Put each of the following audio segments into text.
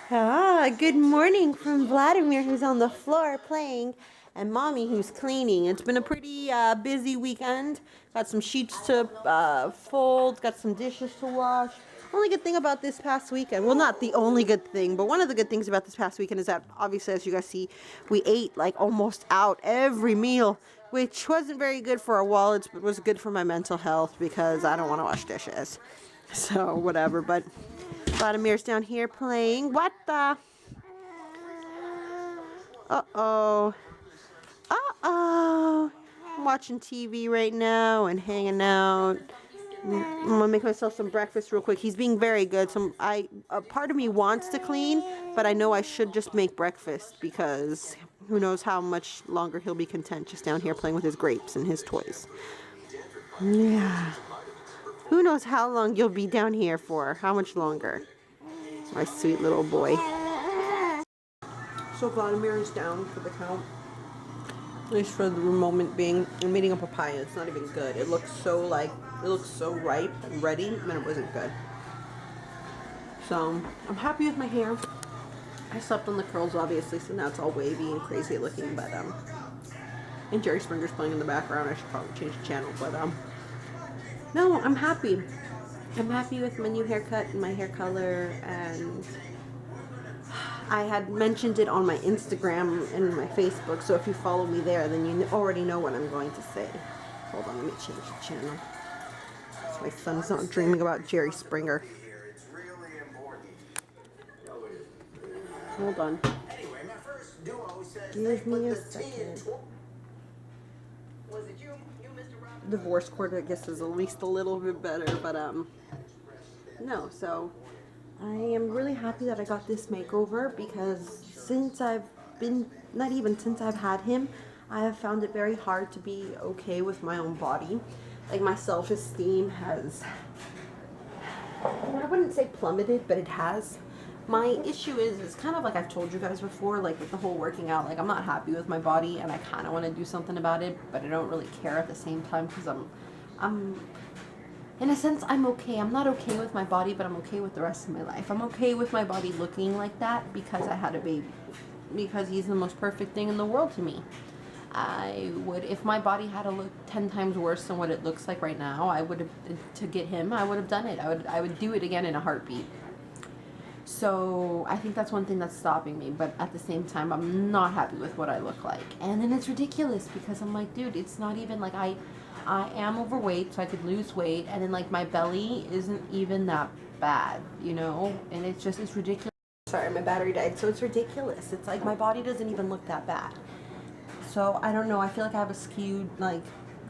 Good morning from Vladimir, who's on the floor playing, and Mommy, who's cleaning. It's been a pretty busy weekend. Got some sheets to fold, got some dishes to wash. Only good thing about this past weekend, well, not the only good thing, but one of the good things about this past weekend is that, obviously, as you guys see, we ate like almost out every meal, which wasn't very good for our wallets, but was good for my mental health because I don't want to wash dishes. So, whatever, but Vladimir's down here playing. What the? Uh-oh. Uh-oh. I'm watching TV right now and hanging out. I'm gonna make myself some breakfast real quick. He's being very good. A part of me wants to clean, but I know I should just make breakfast because who knows how much longer he'll be content just down here playing with his grapes and his toys. Yeah. Who knows how long you'll be down here for? How much longer? My sweet little boy. So Vladimir is down for the count. At least for the moment being. I'm eating a papaya. It's not even good. It looks so ripe and ready, and it wasn't good. So I'm happy with my hair. I slept on the curls, obviously, so now it's all wavy and crazy looking. But and Jerry Springer's playing in the background. I should probably change the channel, but no, I'm happy. I'm happy with my new haircut and my hair color, and I had mentioned it on my Instagram and my Facebook, so if you follow me there, then you already know what I'm going to say. Hold on, let me change the channel. So my son's not dreaming about Jerry Springer. Hold on. Give me a second. Divorce court, I guess, is at least a little bit better, but no, so I am really happy that I got this makeover because since I've been, not even since I've had him, I have found it very hard to be okay with my own body. Like, my self-esteem has, I wouldn't say plummeted, but it has. My issue is kind of like I've told you guys before, like with the whole working out, like I'm not happy with my body and I kind of want to do something about it, but I don't really care at the same time because I'm in a sense, I'm okay. I'm not okay with my body, but I'm okay with the rest of my life. I'm okay with my body looking like that because I had a baby. Because he's the most perfect thing in the world to me. I would, if my body had to look 10 times worse than what it looks like right now, I would have, to get him, I would have done it. I would do it again in a heartbeat. So I think that's one thing that's stopping me, but at the same time, I'm not happy with what I look like. And then it's ridiculous because I'm like, dude, it's not even like I am overweight, so I could lose weight, and then like my belly isn't even that bad, you know? And it's ridiculous. Sorry, my battery died, so it's ridiculous. It's like my body doesn't even look that bad. So I don't know, I feel like I have a skewed, like,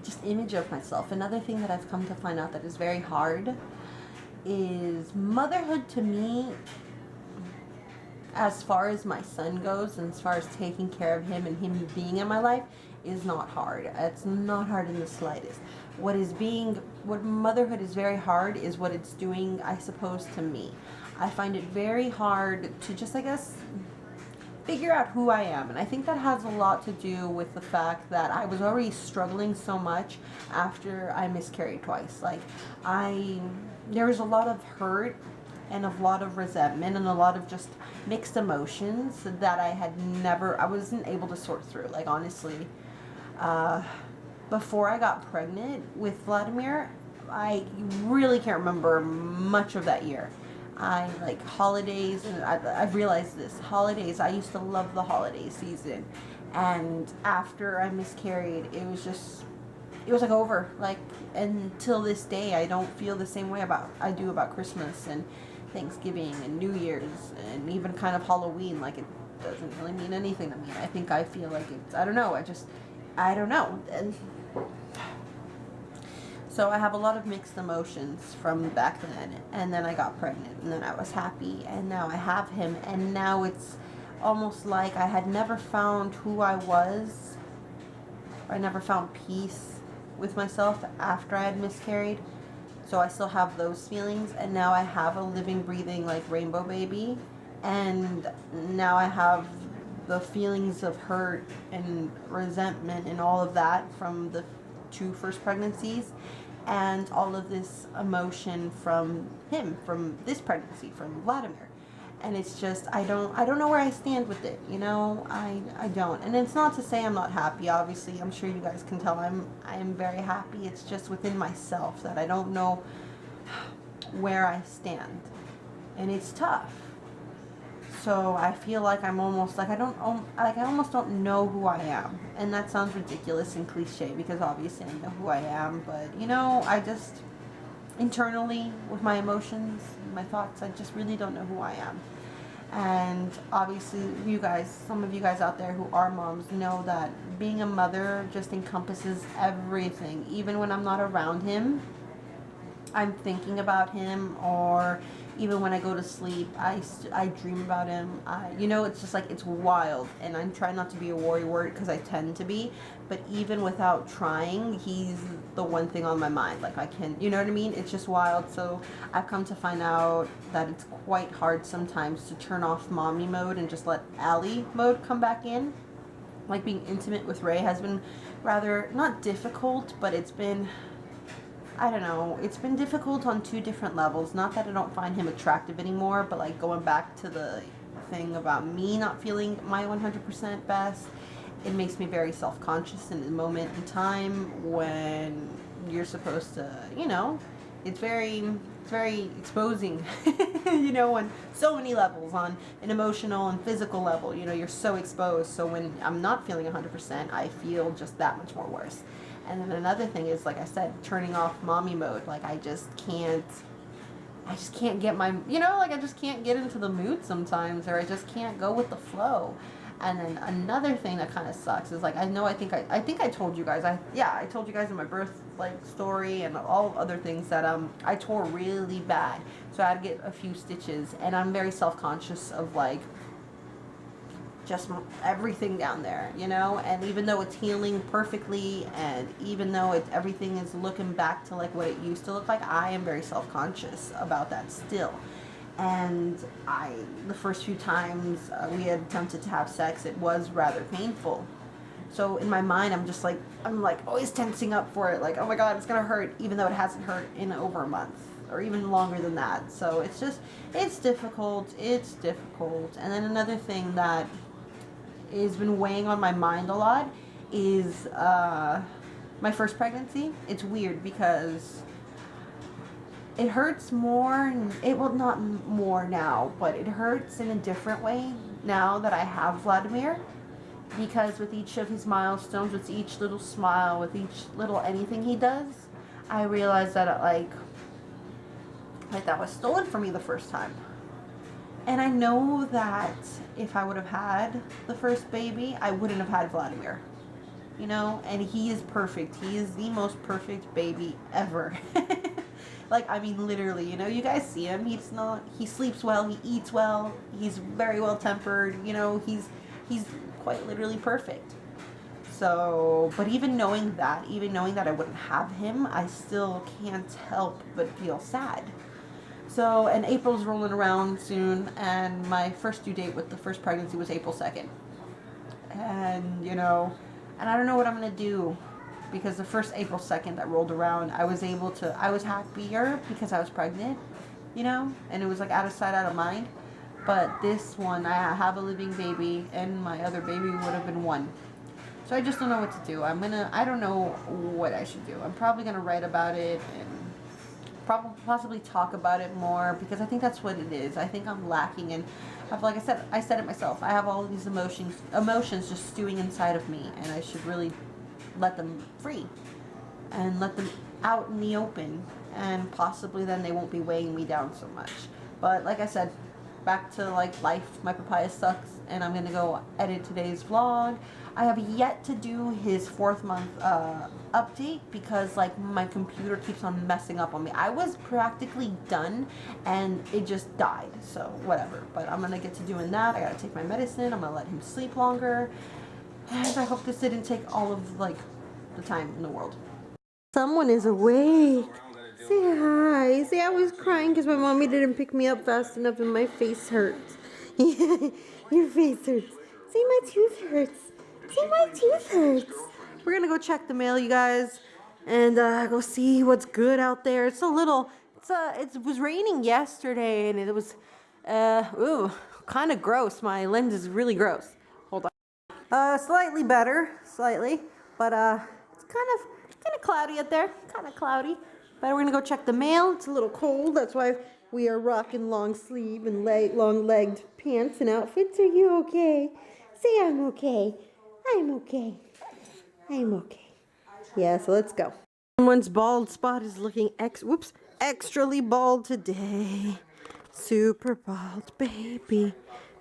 just image of myself. Another thing that I've come to find out that is very hard is motherhood to me, as far as my son goes and as far as taking care of him and him being in my life, is not hard. It's not hard in the slightest. What motherhood is very hard is what it's doing, I suppose, to me. I find it very hard to just, I guess, figure out who I am. And I think that has a lot to do with the fact that I was already struggling so much after I miscarried twice. Like, there was a lot of hurt and a lot of resentment and a lot of just mixed emotions that I wasn't able to sort through. Like, honestly, before I got pregnant with Vladimir, I really can't remember much of that year. I like holidays, and I've realized this. Holidays, I used to love the holiday season. And after I miscarried, it was like over. Like, until this day, I don't feel the same way I do about Christmas and Thanksgiving and New Year's and even kind of Halloween. Like, it doesn't really mean anything to me. I think I feel like it's, I don't know. I don't know. And so I have a lot of mixed emotions from back then, and then I got pregnant, and then I was happy, and now I have him, and now it's almost like I had never found who I was, or I never found peace with myself after I had miscarried. So I still have those feelings, and now I have a living, breathing, like, rainbow baby, and now I have the feelings of hurt and resentment and all of that from the 2 first pregnancies, and all of this emotion from him, from this pregnancy, from Vladimir. And it's just I don't know where I stand with it, you know. I don't. And it's not to say I'm not happy. Obviously, I'm sure you guys can tell I am very happy. It's just within myself that I don't know where I stand. And it's tough. So I feel like I'm almost like I almost don't know who I am. And that sounds ridiculous and cliche because obviously I know who I am, but you know, I just internally with my emotions, my thoughts, I just really don't know who I am. And obviously you guys, some of you guys out there who are moms know that being a mother just encompasses everything. Even when I'm not around him, I'm thinking about him, or even when I go to sleep, I dream about him. You know, it's just like, it's wild. And I'm trying not to be a worrywart because I tend to be. But even without trying, he's the one thing on my mind. Like, I can, you know what I mean? It's just wild. So I've come to find out that it's quite hard sometimes to turn off mommy mode and just let Allie mode come back in. Like, being intimate with Ray has been rather, not difficult, but it's been, I don't know, it's been difficult on two different levels. Not that I don't find him attractive anymore, but like going back to the thing about me not feeling my 100% best, it makes me very self-conscious in the moment in time when you're supposed to, you know, it's very exposing, you know, on so many levels, on an emotional and physical level, you know, you're so exposed. So when I'm not feeling 100%, I feel just that much more worse. And then another thing is, like I said, turning off mommy mode. Like, I just can't get my, you know, like I just can't get into the mood sometimes, or I just can't go with the flow. And then another thing that kind of sucks is, like, I think I told you guys, I told you guys in my birth, like, story and all other things that I tore really bad, so I had to get a few stitches, and I'm very self-conscious of, like, just everything down there, you know. And even though it's healing perfectly, and even though everything is looking back to like what it used to look like, I am very self-conscious about that still. And the first few times we had attempted to have sex, it was rather painful. So in my mind, I'm like always tensing up for it, like, oh my god, it's gonna hurt, even though it hasn't hurt in over a month or even longer than that. So it's difficult. And then another thing that has been weighing on my mind a lot is my first pregnancy. It's weird because it hurts more. Not more now, but it hurts in a different way now that I have Vladimir. Because with each of his milestones, with each little smile, with each little anything he does, I realize that like that was stolen from me the first time. And I know that if I would have had the first baby, I wouldn't have had Vladimir. You know, and he is perfect. He is the most perfect baby ever. Like, I mean, literally, you know, you guys see him. He sleeps well, he eats well, he's very well tempered, you know, he's quite literally perfect. So, but even knowing that I wouldn't have him, I still can't help but feel sad. So, and April's rolling around soon, and my first due date with the first pregnancy was April 2nd. And, you know, and I don't know what I'm going to do, because the first April 2nd that rolled around, I was happier because I was pregnant, you know, and it was like out of sight, out of mind. But this one, I have a living baby, and my other baby would have been one. So I just don't know what to do. I don't know what I should do. I'm probably going to write about it and possibly talk about it more, because I think that's what it is. I think I'm lacking in, like I said it myself, I have all of these emotions just stewing inside of me, and I should really let them free and let them out in the open, and possibly then they won't be weighing me down so much. But like I said, back to like life, my papaya sucks, and I'm gonna go edit today's vlog. I have yet to do his 4th month update, because like my computer keeps on messing up on me. I was practically done and it just died, so whatever. But I'm gonna get to doing that. I gotta take my medicine, I'm gonna let him sleep longer, and I hope this didn't take all of like the time in the world. Someone is awake. Say hi. Say I was crying because my mommy didn't pick me up fast enough and my face hurts. Your face hurts. Say my tooth hurts. Say my tooth hurts. We're gonna go check the mail, you guys, and go see what's good out there. It was raining yesterday, and Ooh, kind of gross. My lens is really gross. Hold on. Slightly better, slightly, but it's kind of cloudy out there. Kind of cloudy. But we're gonna go check the mail. It's a little cold. That's why we are rocking long sleeve and long-legged pants and outfits. Are you okay? Say I'm okay. I'm okay. I'm okay. Yeah, so let's go. Someone's bald spot is looking extrally bald today. Super bald baby.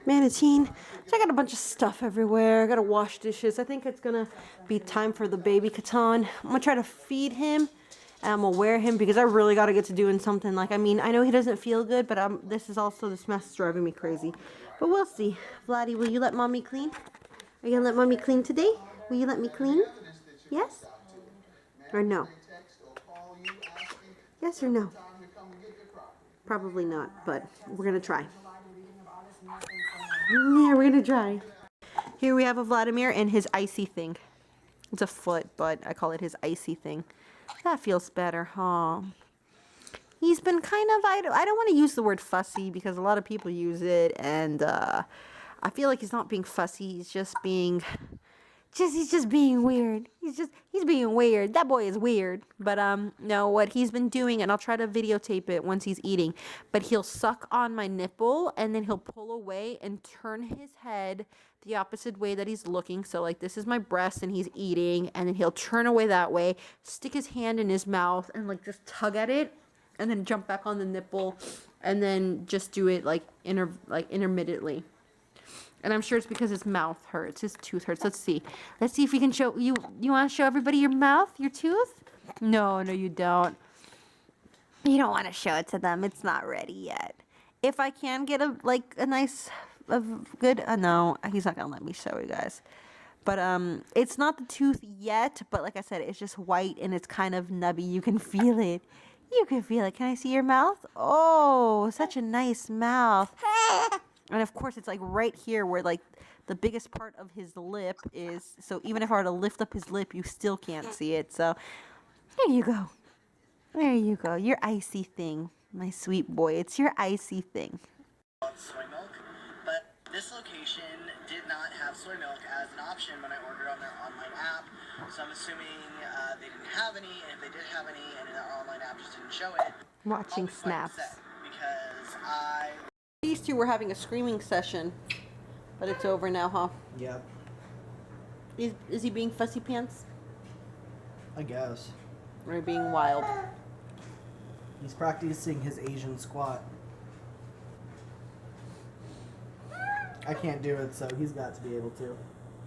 Manatine. So I got a bunch of stuff everywhere. I gotta wash dishes. I think it's gonna be time for the baby Catan. I'm gonna try to feed him. And I'm gonna wear him because I really gotta get to doing something. Like, I mean, I know he doesn't feel good, but this mess is driving me crazy. But we'll see. Vladdy, will you let mommy clean? Are you gonna let mommy clean today? Will you let me clean? Yes? Or no? Yes or no? Probably not, but we're gonna try. Yeah, we're gonna try. Here we have a Vladimir and his icy thing. It's a foot, but I call it his icy thing. That feels better, huh? He's been kind of, I don't want to use the word fussy because a lot of people use it, and I feel like he's not being fussy. He's just being weird. He's being weird. That boy is weird. But no, what he's been doing, and I'll try to videotape it once he's eating, but he'll suck on my nipple and then he'll pull away and turn his head the opposite way that he's looking. So like, this is my breast and he's eating, and then he'll turn away that way, stick his hand in his mouth and like just tug at it, and then jump back on the nipple, and then just do it like intermittently. And I'm sure it's because his mouth hurts, his tooth hurts. Let's see if we can show you. You want to show everybody your mouth, your tooth? No, you don't. You don't want to show it to them. It's not ready yet. If I can get a good, no, he's not gonna let me show you guys. But it's not the tooth yet. But like I said, it's just white and it's kind of nubby. You can feel it. You can feel it. Can I see your mouth? Oh, such a nice mouth. And of course, it's like right here where like the biggest part of his lip is. So even if I were to lift up his lip, you still can't see it. So there you go. There you go. Your icy thing, my sweet boy. It's your icy thing. Soy milk, but this location did not have soy milk as an option when I ordered on their online app. So I'm assuming they didn't have any, and if they did have any, and their online app just didn't show it. Watching snaps. Because These two were having a screaming session, but it's over now, huh? Yep. Is he being fussy pants? I guess. Or being wild? He's practicing his Asian squat. I can't do it, so he's got to be able to.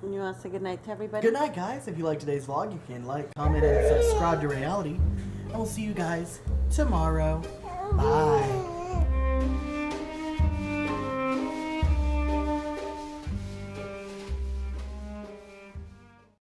You want to say goodnight to everybody? Good night, guys. If you liked today's vlog, you can like, comment, and subscribe to Reality. And we'll see you guys tomorrow. Bye.